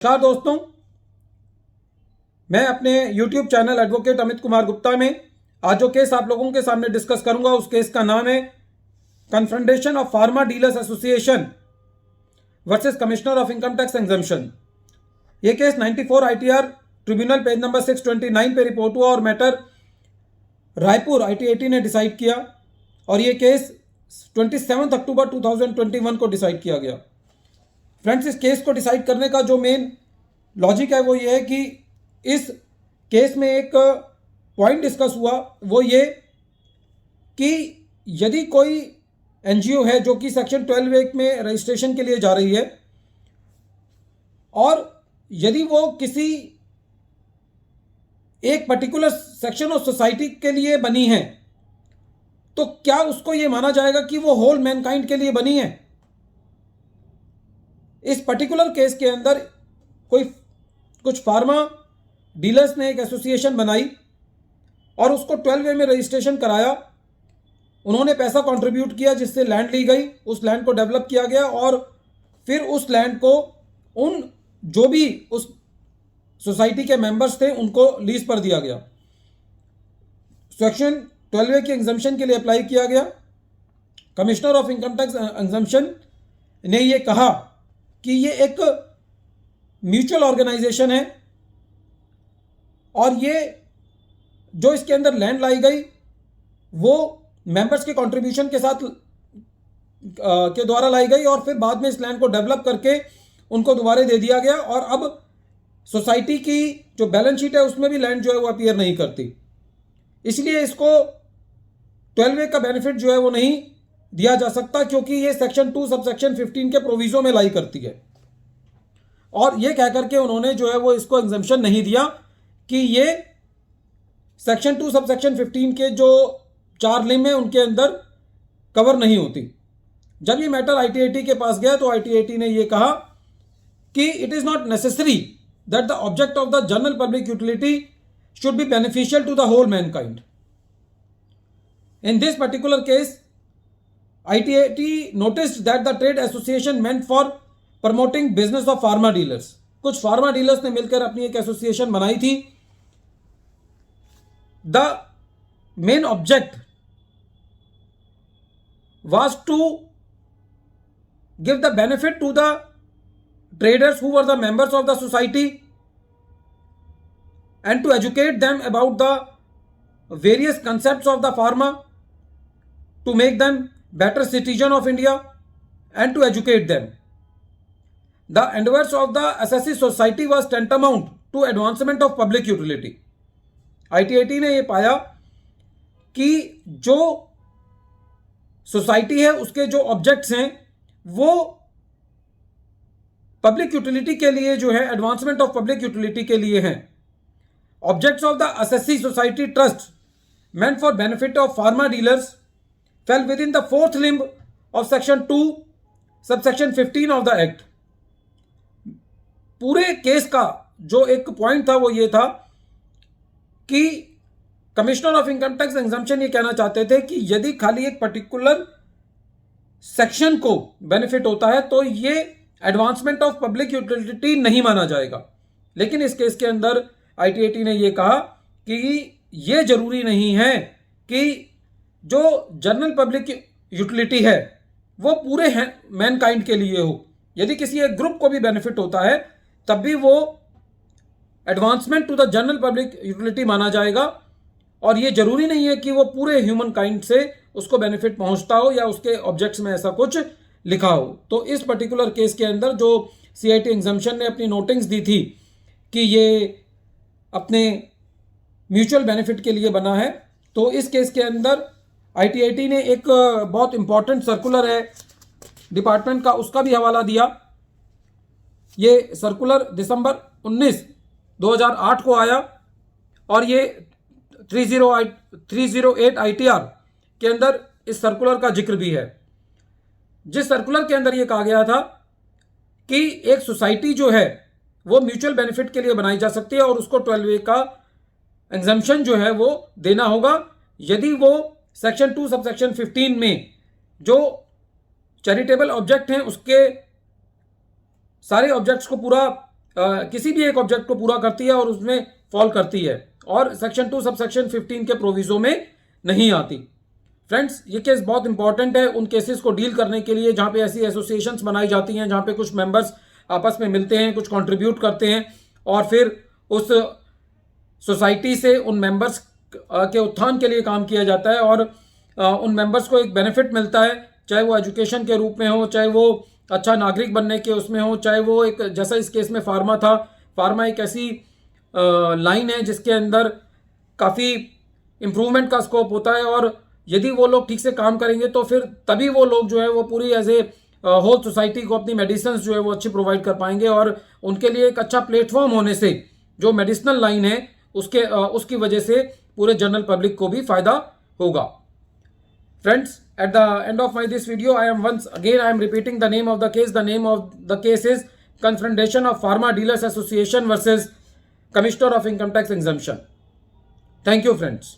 नमस्कार दोस्तों, मैं अपने YouTube channel advocate Amit Kumar Gupta में आज जो केस आप लोगों के सामने डिस्कस करूंगा उस केस का नाम है confrontation of pharma dealers association versus commissioner of income tax exemption. ये case 94 ITR tribunal page number 629 पे रिपोर्ट हुआ और मैटर रायपुर IT-80 ने डिसाइड किया और ये केस 27 अक्टूबर 2021 को डिसाइड किया गया। फ्रेंड्स, इस केस को डिसाइड करने का जो मेन लॉजिक है वो ये है कि इस केस में एक पॉइंट डिस्कस हुआ, वो ये कि यदि कोई एनजीओ है जो कि सेक्शन 12(1) में रजिस्ट्रेशन के लिए जा रही है और यदि वो किसी एक पर्टिकुलर सेक्शन ऑफ सोसाइटी के लिए बनी है, तो क्या उसको ये माना जाएगा कि वो होल मैनकाइंड के लिए बनी है? इस पर्टिकुलर केस के अंदर कुछ फार्मा डीलर्स ने एक एसोसिएशन बनाई और उसको 12(a) में रजिस्ट्रेशन कराया। उन्होंने पैसा कंट्रीब्यूट किया जिससे लैंड ली गई, उस लैंड को डेवलप किया गया और फिर उस लैंड को उन जो भी उस सोसाइटी के मेंबर्स थे उनको लीज पर दिया गया। सेक्शन 12(a) की एग्जम्पशन के लिए अप्लाई किया गया। Commissioner of income tax exemption ने ये कहा कि ये एक म्यूचुअल ऑर्गेनाइजेशन है और ये जो इसके अंदर लैंड लाई गई वो मेंबर्स के कंट्रीब्यूशन के साथ के द्वारा लाई गई और फिर बाद में इस लैंड को डेवलप करके उनको दोबारा दे दिया गया और अब सोसाइटी की जो बैलेंस शीट है उसमें भी लैंड जो है वो अपीयर नहीं करती, इसलिए इसको 12(a) का बेनिफिट जो है वो नहीं दिया जा सकता क्योंकि ये सेक्शन 2 सबसेक्शन 15 के प्रोविजो में लाई करती है। और ये कह करके उन्होंने जो है वो इसको एग्जम्पशन नहीं दिया कि ये सेक्शन 2 सबसेक्शन 15 के जो 4 लिम है उनके अंदर कवर नहीं होती। जब ये मैटर IT-80 के पास गया तो IT-80 ने ये कहा कि it is not necessary that the object of the general public utility should be beneficial to the whole mankind. In this particular case, IT-80 noticed that the trade association meant for promoting business of pharma dealers. कुछ pharma dealers ने मिलकर अपनी एक association बनाई थी। The main object was to give the benefit to the traders who were the members of the society and to educate them about the various concepts of the pharma, to make them better citizen of India and to educate them. The endeavors of the assessee society was tantamount to advancement of public utility. IT-80 ने ये पाया कि जो society है उसके जो objects हैं वो पब्लिक यूटिलिटी के लिए जो है एडवांसमेंट ऑफ पब्लिक यूटिलिटी के लिए हैं। Objects of the assessee society trust meant for benefit of pharma dealers fell within the 4th limb of section 2 subsection 15 of the act. पूरे केस का जो एक पॉइंट था वो ये था कि commissioner of income tax exemption ये कहना चाहते थे कि यदि खाली एक पर्टिकुलर सेक्शन को बेनिफिट होता है तो ये एडवांसमेंट ऑफ पब्लिक यूटिलिटी नहीं माना जाएगा। लेकिन इस केस के अंदर IT-80 ने यह कहा कि यह जरूरी नहीं है कि जो जनरल पब्लिक यूटिलिटी है वो पूरे मैनकाइंड के लिए हो। यदि किसी एक ग्रुप को भी बेनिफिट होता है तब भी वो advancement to the general public utility माना जाएगा और ये जरूरी नहीं है कि वो पूरे ह्यूमन काइंड से उसको बेनिफिट पहुंचता हो या उसके ऑब्जेक्ट्स में ऐसा कुछ लिखा हो। तो इस पर्टिकुलर केस के अंदर जो CIT एग्जम्पशन ने अपनी नोटिंग्स दी थी कि ये अपने म्यूचुअल बेनिफिट के लिए बना है, तो इस केस के अंदर IT-80 ने एक बहुत इंपॉर्टेंट सर्कुलर है डिपार्टमेंट का, उसका भी हवाला दिया। ये सर्कुलर दिसंबर 19, 2008 को आया और ये 308 ITR के अंदर इस सर्कुलर का जिक्र भी है, जिस सर्कुलर के अंदर ये कहा गया था कि एक सोसाइटी जो है वो म्यूचुअल बेनिफिट के लिए बनाई जा सकती है और उसको 12(a) का एग्जम्पशन जो है वो देना होगा यदि वो सेक्शन 2 सबसेक्शन 15 में जो चैरिटेबल ऑब्जेक्ट हैं उसके सारे ऑब्जेक्ट्स को पूरा किसी भी एक ऑब्जेक्ट को पूरा करती है और उसमें फॉल करती है और सेक्शन 2 सब सेक्शन 15 के प्रोविजो में नहीं आती। फ्रेंड्स, ये केस बहुत इंपॉर्टेंट है उन केसेस को डील करने के लिए जहां पे ऐसी एसोसिएशंस बनाई जाती हैं, जहां पे कुछ मेंबर्स आपस में मिलते हैं, कुछ कंट्रीब्यूट करते हैं और फिर उस सोसाइटी से उन मेंबर्स के उत्थान के लिए काम किया जाता है और उन मेंबर्स को एक बेनिफिट मिलता है, चाहे वो एजुकेशन के रूप में हो, चाहे वो अच्छा नागरिक बनने के उसमें हो, चाहे वो एक जैसा इस केस में फार्मा था। फार्मा एक ऐसी लाइन है जिसके अंदर काफ़ी इम्प्रूवमेंट का स्कोप होता है और यदि वो लोग ठीक से काम करेंगे तो फिर तभी वो लोग जो है वो पूरी एज ए होल सोसाइटी को अपनी मेडिसिन जो है वो अच्छी प्रोवाइड कर पाएंगे और उनके लिए एक अच्छा प्लेटफॉर्म होने से जो मेडिसिनल लाइन है उसकी वजह से पूरे जनरल पब्लिक को भी फायदा होगा। Friends, at the end of this video, I am repeating the name of the case. The name of the case is Confrontation of Pharma Dealers Association versus Commissioner of Income Tax Exemption. Thank you, friends.